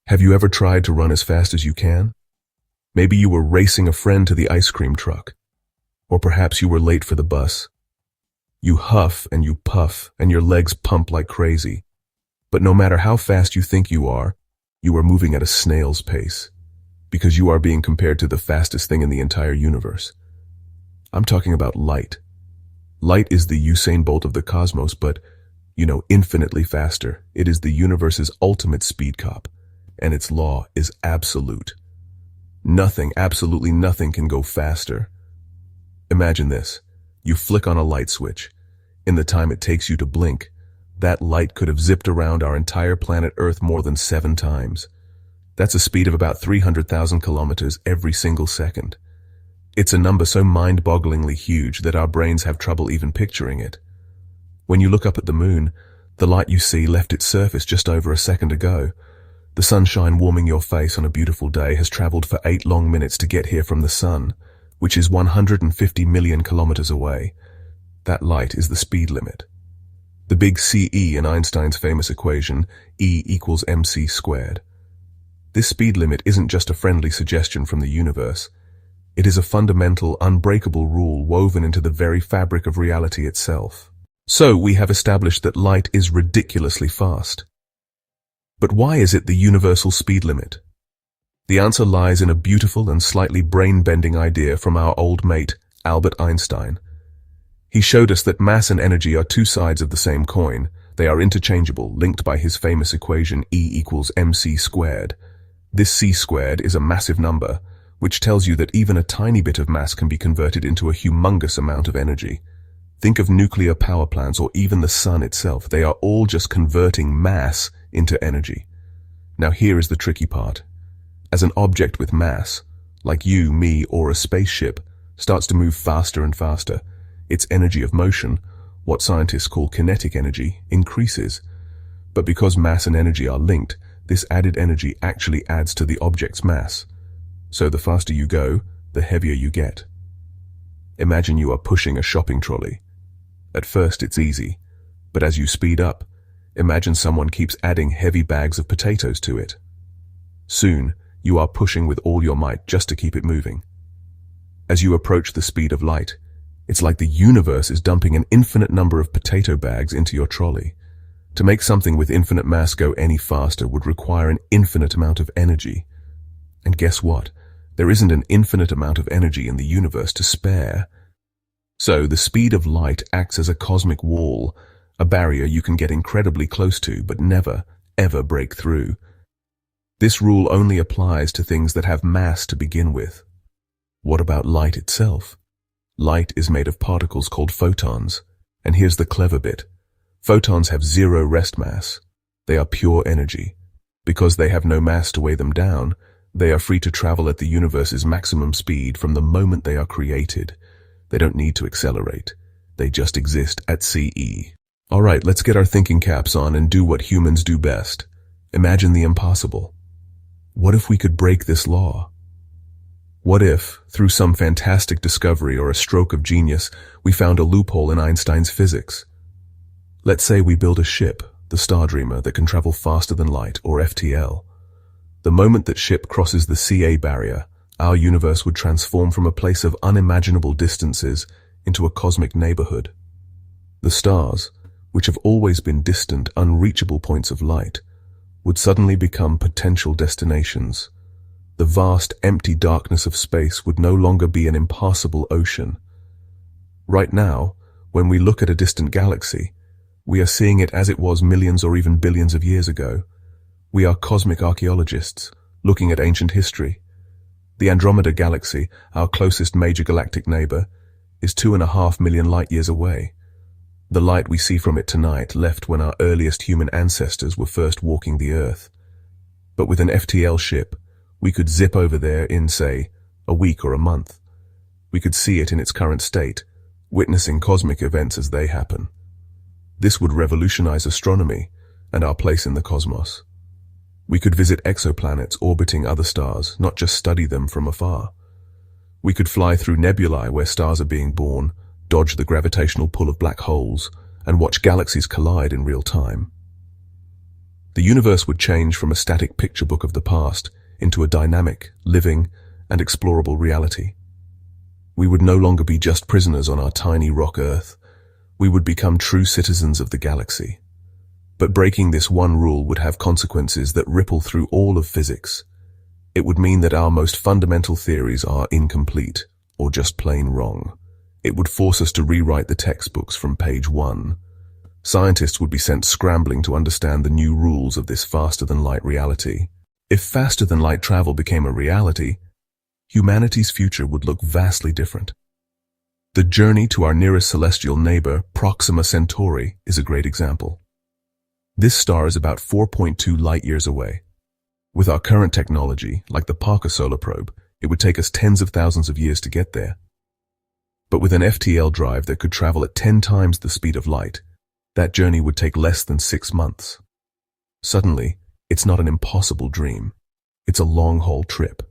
Have you ever tried to run as fast as you can? Maybe you were racing a friend to the ice cream truck. Or perhaps you were late for the bus. You huff and you puff and your legs pump like crazy. But no matter how fast you think you are moving at a snail's pace. Because you are being compared to the fastest thing in the entire universe. I'm talking about light. Light is the Usain Bolt of the cosmos, but, infinitely faster. It is the universe's ultimate speed cop. And its law is absolute. Nothing, absolutely nothing can go faster. Imagine this. You flick on a light switch. In the time it takes you to blink, that light could have zipped around our entire planet Earth more than 7 times. That's a speed of about 300,000 kilometers every single second. It's a number so mind-bogglingly huge that our brains have trouble even picturing it. When you look up at the moon, the light you see left its surface just over a second ago. The sunshine warming your face on a beautiful day has traveled for 8 long minutes to get here from the sun, which is 150 million kilometers away. That light is the speed limit. The big CE in Einstein's famous equation, E equals mc squared. This speed limit isn't just a friendly suggestion from the universe. It is a fundamental, unbreakable rule woven into the very fabric of reality itself. So we have established that light is ridiculously fast. But why is it the universal speed limit? The answer lies in a beautiful and slightly brain-bending idea from our old mate, Albert Einstein. He showed us that mass and energy are 2 sides of the same coin. They are interchangeable, linked by his famous equation E equals mc squared. This c squared is a massive number, which tells you that even a tiny bit of mass can be converted into a humongous amount of energy. Think of nuclear power plants or even the sun itself. They are all just converting mass into energy. Now here is the tricky part. As an object with mass, like you, me, or a spaceship, starts to move faster and faster, its energy of motion, what scientists call kinetic energy, increases. But because mass and energy are linked, this added energy actually adds to the object's mass. So the faster you go, the heavier you get. Imagine you are pushing a shopping trolley. At first it's easy, but as you speed up, imagine someone keeps adding heavy bags of potatoes to it. Soon, you are pushing with all your might just to keep it moving. As you approach the speed of light, it's like the universe is dumping an infinite number of potato bags into your trolley. To make something with infinite mass go any faster would require an infinite amount of energy. And guess what? There isn't an infinite amount of energy in the universe to spare. So the speed of light acts as a cosmic wall, a barrier you can get incredibly close to but never, ever break through. This rule only applies to things that have mass to begin with. What about light itself? Light is made of particles called photons, and here's the clever bit. Photons have 0 rest mass. They are pure energy. Because they have no mass to weigh them down, they are free to travel at the universe's maximum speed from the moment they are created. They don't need to accelerate. They just exist at CE. Alright, let's get our thinking caps on and do what humans do best. Imagine the impossible. What if we could break this law? What if, through some fantastic discovery or a stroke of genius, we found a loophole in Einstein's physics? Let's say we build a ship, the Star Dreamer, that can travel faster than light, or FTL. The moment that ship crosses the CA barrier, our universe would transform from a place of unimaginable distances into a cosmic neighborhood. The stars, which have always been distant, unreachable points of light, would suddenly become potential destinations. The vast, empty darkness of space would no longer be an impassable ocean. Right now, when we look at a distant galaxy, we are seeing it as it was millions or even billions of years ago. We are cosmic archaeologists, looking at ancient history. The Andromeda Galaxy, our closest major galactic neighbor, is 2.5 million light-years away. The light we see from it tonight left when our earliest human ancestors were first walking the Earth. But with an FTL ship, we could zip over there in, say, a week or a month. We could see it in its current state, witnessing cosmic events as they happen. This would revolutionize astronomy and our place in the cosmos. We could visit exoplanets orbiting other stars, not just study them from afar. We could fly through nebulae where stars are being born, dodge the gravitational pull of black holes, and watch galaxies collide in real time. The universe would change from a static picture book of the past into a dynamic, living, and explorable reality. We would no longer be just prisoners on our tiny rock Earth. We would become true citizens of the galaxy. But breaking this one rule would have consequences that ripple through all of physics. It would mean that our most fundamental theories are incomplete, or just plain wrong. It would force us to rewrite the textbooks from page 1. Scientists would be sent scrambling to understand the new rules of this faster-than-light reality. If faster-than-light travel became a reality, humanity's future would look vastly different. The journey to our nearest celestial neighbor, Proxima Centauri, is a great example. This star is about 4.2 light-years away. With our current technology, like the Parker Solar Probe, it would take us tens of thousands of years to get there. But with an FTL drive that could travel at 10 times the speed of light, that journey would take less than 6 months. Suddenly, it's not an impossible dream. It's a long-haul trip.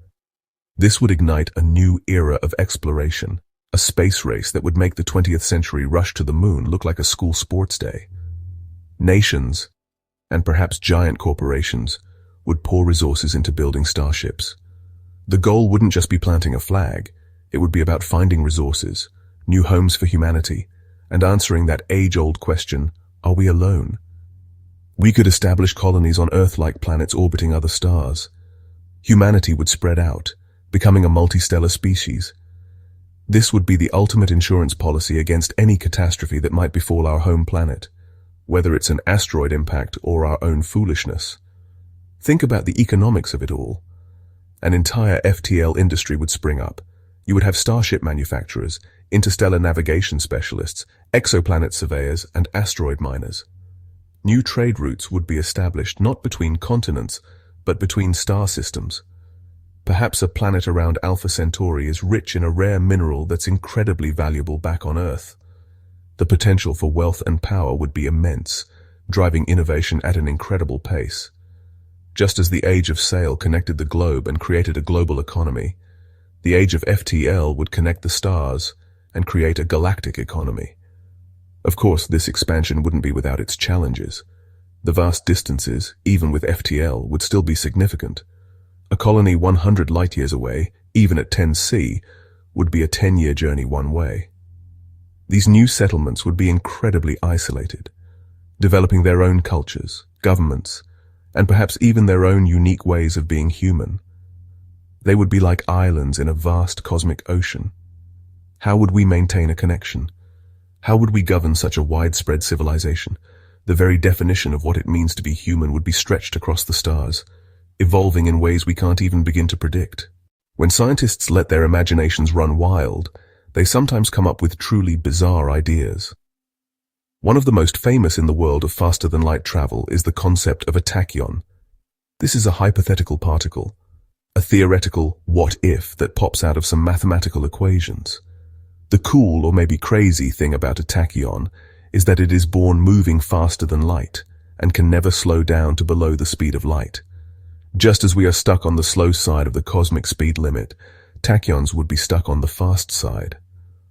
This would ignite a new era of exploration, a space race that would make the 20th century rush to the moon look like a school sports day. Nations, and perhaps giant corporations, would pour resources into building starships. The goal wouldn't just be planting a flag. It would be about finding resources, new homes for humanity, and answering that age-old question, are we alone? We could establish colonies on Earth-like planets orbiting other stars. Humanity would spread out, becoming a multistellar species. This would be the ultimate insurance policy against any catastrophe that might befall our home planet, whether it's an asteroid impact or our own foolishness. Think about the economics of it all. An entire FTL industry would spring up. You would have starship manufacturers, interstellar navigation specialists, exoplanet surveyors, and asteroid miners. New trade routes would be established not between continents, but between star systems. Perhaps a planet around Alpha Centauri is rich in a rare mineral that's incredibly valuable back on Earth. The potential for wealth and power would be immense, driving innovation at an incredible pace. Just as the age of sail connected the globe and created a global economy, the age of FTL would connect the stars and create a galactic economy. Of course, this expansion wouldn't be without its challenges. The vast distances, even with FTL, would still be significant. A colony 100 light-years away, even at 10C, would be a 10-year journey one way. These new settlements would be incredibly isolated, developing their own cultures, governments, and perhaps even their own unique ways of being human. They would be like islands in a vast cosmic ocean. How would we maintain a connection? How would we govern such a widespread civilization? The very definition of what it means to be human would be stretched across the stars, evolving in ways we can't even begin to predict. When scientists let their imaginations run wild, they sometimes come up with truly bizarre ideas. One of the most famous in the world of faster-than-light travel is the concept of a tachyon. This is a hypothetical particle, a theoretical what-if that pops out of some mathematical equations. The cool, or maybe crazy, thing about a tachyon is that it is born moving faster than light and can never slow down to below the speed of light. Just as we are stuck on the slow side of the cosmic speed limit, tachyons would be stuck on the fast side.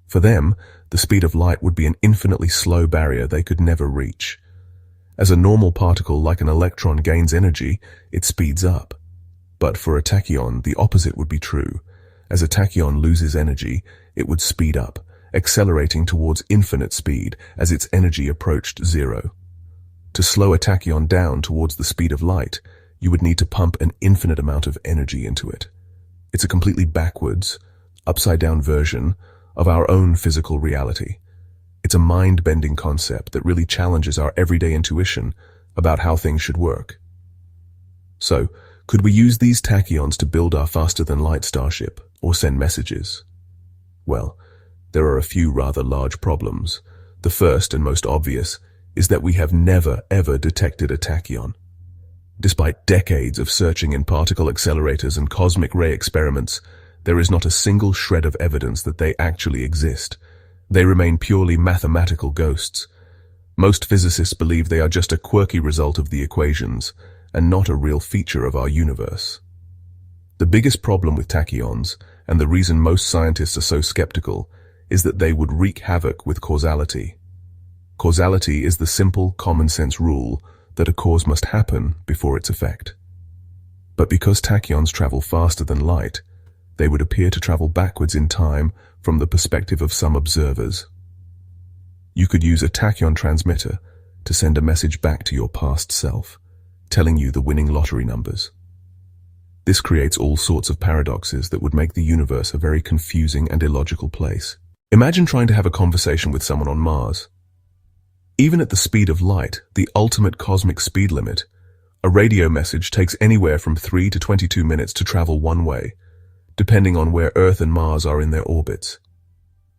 For them, the speed of light would be an infinitely slow barrier they could never reach. As a normal particle like an electron gains energy, it speeds up. But for a tachyon, the opposite would be true. As a tachyon loses energy, it would speed up, accelerating towards infinite speed as its energy approached zero. To slow a tachyon down towards the speed of light, you would need to pump an infinite amount of energy into it. It's a completely backwards, upside-down version of our own physical reality. It's a mind-bending concept that really challenges our everyday intuition about how things should work. So, could we use these tachyons to build our faster-than-light starship or send messages? Well, there are a few rather large problems. The first and most obvious is that we have never, ever detected a tachyon. Despite decades of searching in particle accelerators and cosmic ray experiments, there is not a single shred of evidence that they actually exist. They remain purely mathematical ghosts. Most physicists believe they are just a quirky result of the equations, and not a real feature of our universe. The biggest problem with tachyons, and the reason most scientists are so skeptical, is that they would wreak havoc with causality. Causality is the simple, common-sense rule that a cause must happen before its effect. But because tachyons travel faster than light, they would appear to travel backwards in time from the perspective of some observers. You could use a tachyon transmitter to send a message back to your past self, telling you the winning lottery numbers. This creates all sorts of paradoxes that would make the universe a very confusing and illogical place. Imagine trying to have a conversation with someone on Mars. Even at the speed of light, the ultimate cosmic speed limit, a radio message takes anywhere from 3 to 22 minutes to travel one way, depending on where Earth and Mars are in their orbits.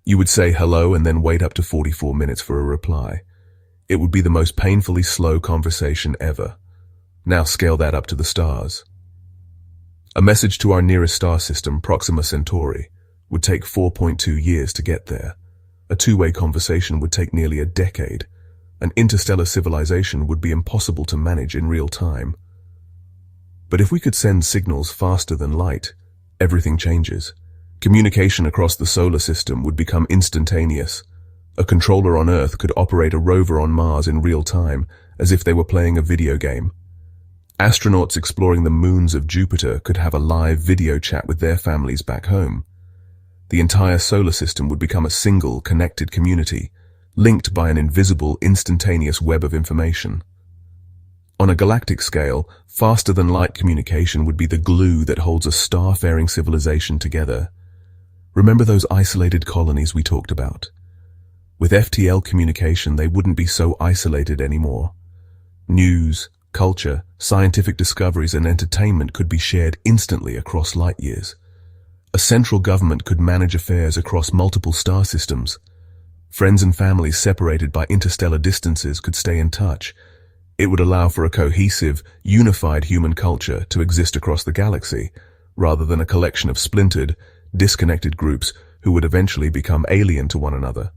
You would say hello and then wait up to 44 minutes for a reply. It would be the most painfully slow conversation ever. Now scale that up to the stars. A message to our nearest star system, Proxima Centauri, would take 4.2 years to get there. A two-way conversation would take nearly a decade. An interstellar civilization would be impossible to manage in real time. But if we could send signals faster than light, everything changes. Communication across the solar system would become instantaneous. A controller on Earth could operate a rover on Mars in real time, as if they were playing a video game. Astronauts exploring the moons of Jupiter could have a live video chat with their families back home. The entire solar system would become a single, connected community, linked by an invisible, instantaneous web of information. On a galactic scale, faster-than-light communication would be the glue that holds a star-faring civilization together. Remember those isolated colonies we talked about? With FTL communication, they wouldn't be so isolated anymore. News, culture, scientific discoveries, and entertainment could be shared instantly across light years. A central government could manage affairs across multiple star systems. Friends and families separated by interstellar distances could stay in touch. It would allow for a cohesive, unified human culture to exist across the galaxy, rather than a collection of splintered, disconnected groups who would eventually become alien to one another.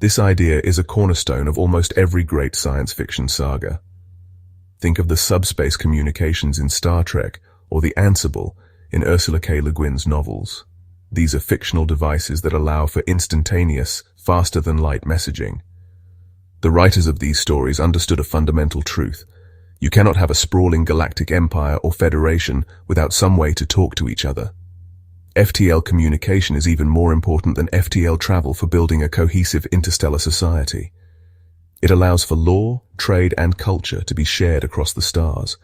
This idea is a cornerstone of almost every great science fiction saga. Think of the subspace communications in Star Trek or the Ansible in Ursula K. Le Guin's novels. These are fictional devices that allow for instantaneous, faster-than-light messaging. The writers of these stories understood a fundamental truth. You cannot have a sprawling galactic empire or federation without some way to talk to each other. FTL communication is even more important than FTL travel for building a cohesive interstellar society. It allows for law, trade, and culture to be shared across the stars,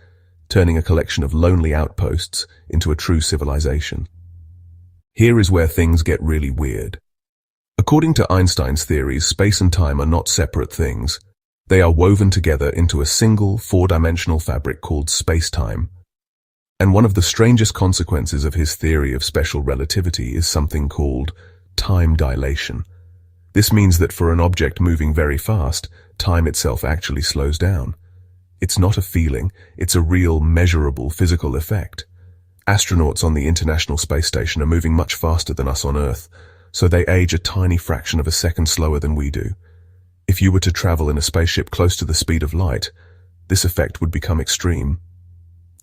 turning a collection of lonely outposts into a true civilization. Here is where things get really weird. According to Einstein's theories, space and time are not separate things. They are woven together into a single, four-dimensional fabric called space-time. And one of the strangest consequences of his theory of special relativity is something called time dilation. This means that for an object moving very fast, time itself actually slows down. It's not a feeling, it's a real, measurable physical effect. Astronauts on the International Space Station are moving much faster than us on Earth, so they age a tiny fraction of a second slower than we do. If you were to travel in a spaceship close to the speed of light, this effect would become extreme.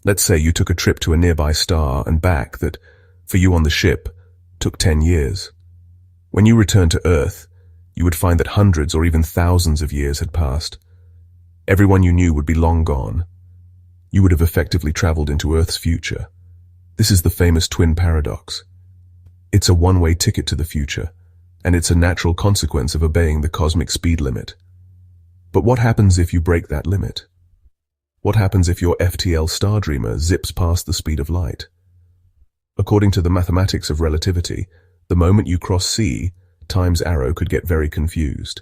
Let's say you took a trip to a nearby star and back that, for you on the ship, took 10 years. When you returned to Earth, you would find that hundreds or even thousands of years had passed. Everyone you knew would be long gone. You would have effectively traveled into Earth's future. This is the famous twin paradox. It's a one-way ticket to the future, and it's a natural consequence of obeying the cosmic speed limit. But what happens if you break that limit? What happens if your FTL star dreamer zips past the speed of light? According to the mathematics of relativity, the moment you cross C, time's arrow could get very confused.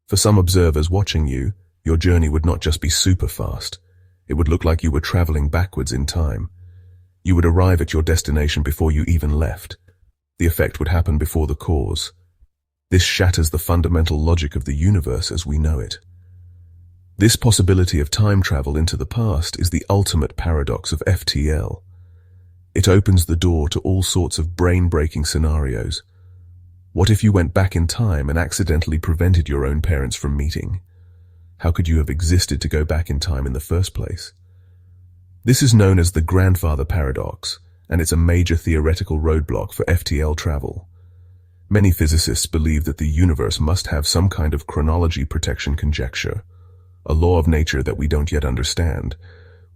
For some observers watching you, your journey would not just be super fast. It would look like you were traveling backwards in time. You would arrive at your destination before you even left. The effect would happen before the cause. This shatters the fundamental logic of the universe as we know it. This possibility of time travel into the past is the ultimate paradox of FTL. It opens the door to all sorts of brain-breaking scenarios. What if you went back in time and accidentally prevented your own parents from meeting? How could you have existed to go back in time in the first place? This is known as the grandfather paradox, and it's a major theoretical roadblock for FTL travel. Many physicists believe that the universe must have some kind of chronology protection conjecture. a law of nature that we don't yet understand,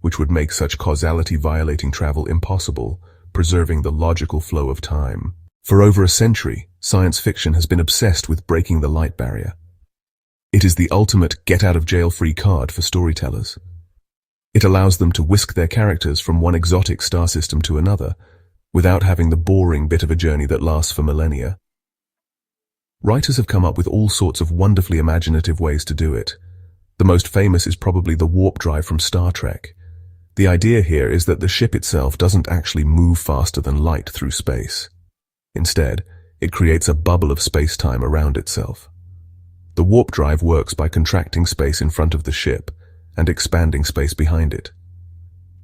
which would make such causality-violating travel impossible, preserving the logical flow of time. For over a century, science fiction has been obsessed with breaking the light barrier. It is the ultimate get-out-of-jail-free card for storytellers. It allows them to whisk their characters from one exotic star system to another, without having the boring bit of a journey that lasts for millennia. Writers have come up with all sorts of wonderfully imaginative ways to do it. The most famous is probably the warp drive from Star Trek. The idea here is that the ship itself doesn't actually move faster than light through space. Instead, it creates a bubble of space-time around itself. The warp drive works by contracting space in front of the ship and expanding space behind it.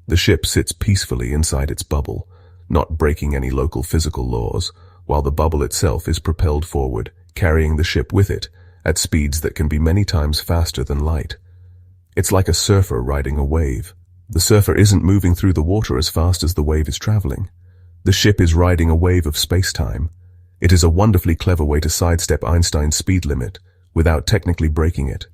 The ship sits peacefully inside its bubble, not breaking any local physical laws, while the bubble itself is propelled forward, carrying the ship with it at speeds that can be many times faster than light. It's like a surfer riding a wave. The surfer isn't moving through the water as fast as the wave is traveling. The ship is riding a wave of space-time. It is a wonderfully clever way to sidestep Einstein's speed limit without technically breaking it.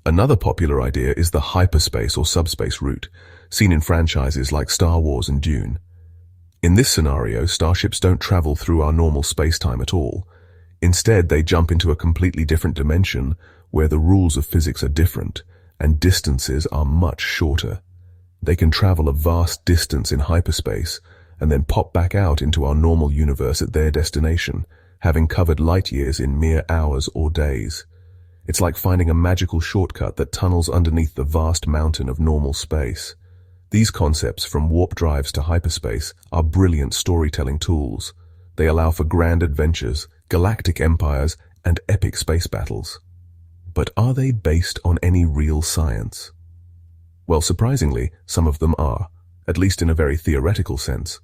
Another popular idea is the hyperspace or subspace route, seen in franchises like Star Wars and Dune. In this scenario, starships don't travel through our normal space-time at all. Instead, they jump into a completely different dimension where the rules of physics are different and distances are much shorter. They can travel a vast distance in hyperspace and then pop back out into our normal universe at their destination, having covered light years in mere hours or days. It's like finding a magical shortcut that tunnels underneath the vast mountain of normal space. These concepts, from warp drives to hyperspace, are brilliant storytelling tools. They allow for grand adventures, galactic empires, and epic space battles. But are they based on any real science? Well, surprisingly, some of them are, at least in a very theoretical sense.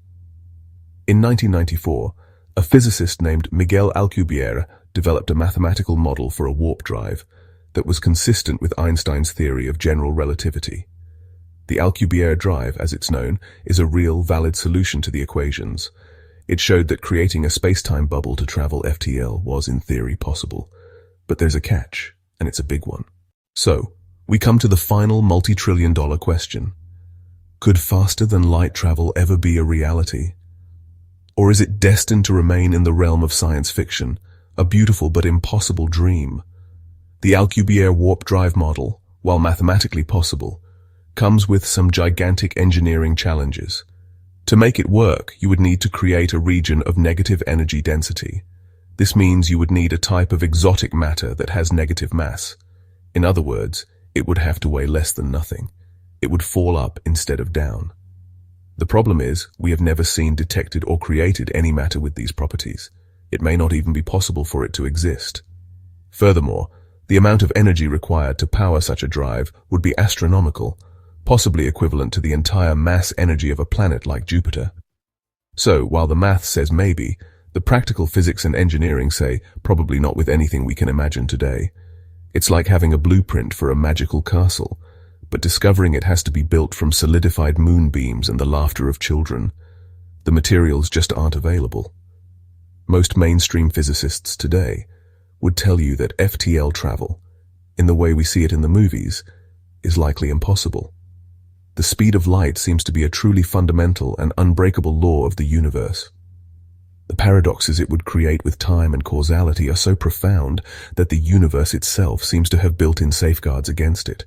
In 1994, a physicist named Miguel Alcubierre developed a mathematical model for a warp drive that was consistent with Einstein's theory of general relativity. The Alcubierre drive, as it's known, is a real, valid solution to the equations. It showed that creating a space-time bubble to travel FTL was, in theory, possible. But there's a catch, and it's a big one. So, we come to the final multi-trillion-dollar question. Could faster-than-light travel ever be a reality? Or is it destined to remain in the realm of science fiction, a beautiful but impossible dream? The Alcubierre warp drive model, while mathematically possible, comes with some gigantic engineering challenges. To make it work, you would need to create a region of negative energy density. This means you would need a type of exotic matter that has negative mass. In other words, it would have to weigh less than nothing. It would fall up instead of down. The problem is, we have never seen, detected, or created any matter with these properties. It may not even be possible for it to exist. Furthermore, the amount of energy required to power such a drive would be astronomical, possibly equivalent to the entire mass energy of a planet like Jupiter. So, while the math says maybe, the practical physics and engineering say probably not with anything we can imagine today. It's like having a blueprint for a magical castle, but discovering it has to be built from solidified moonbeams and the laughter of children. The materials just aren't available. Most mainstream physicists today would tell you that FTL travel, in the way we see it in the movies, is likely impossible. The speed of light seems to be a truly fundamental and unbreakable law of the universe. The paradoxes it would create with time and causality are so profound that the universe itself seems to have built-in safeguards against it.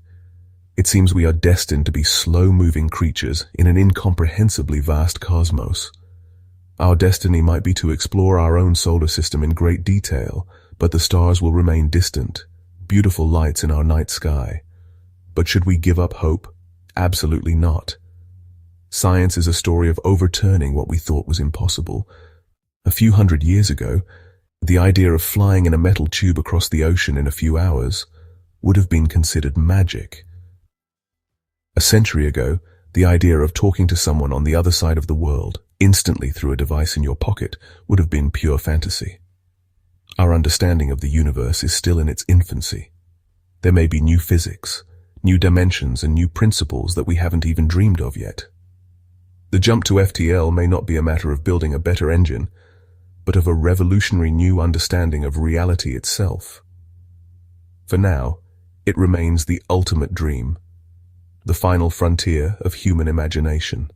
It seems we are destined to be slow-moving creatures in an incomprehensibly vast cosmos. Our destiny might be to explore our own solar system in great detail, but the stars will remain distant, beautiful lights in our night sky. But should we give up hope? Absolutely not. Science is a story of overturning what we thought was impossible. A few hundred years ago, the idea of flying in a metal tube across the ocean in a few hours would have been considered magic. A century ago, the idea of talking to someone on the other side of the world instantly through a device in your pocket would have been pure fantasy. Our understanding of the universe is still in its infancy. There may be new physics, new dimensions, and new principles that we haven't even dreamed of yet. The jump to FTL may not be a matter of building a better engine, but of a revolutionary new understanding of reality itself. For now, It remains the ultimate dream, the final frontier of human imagination.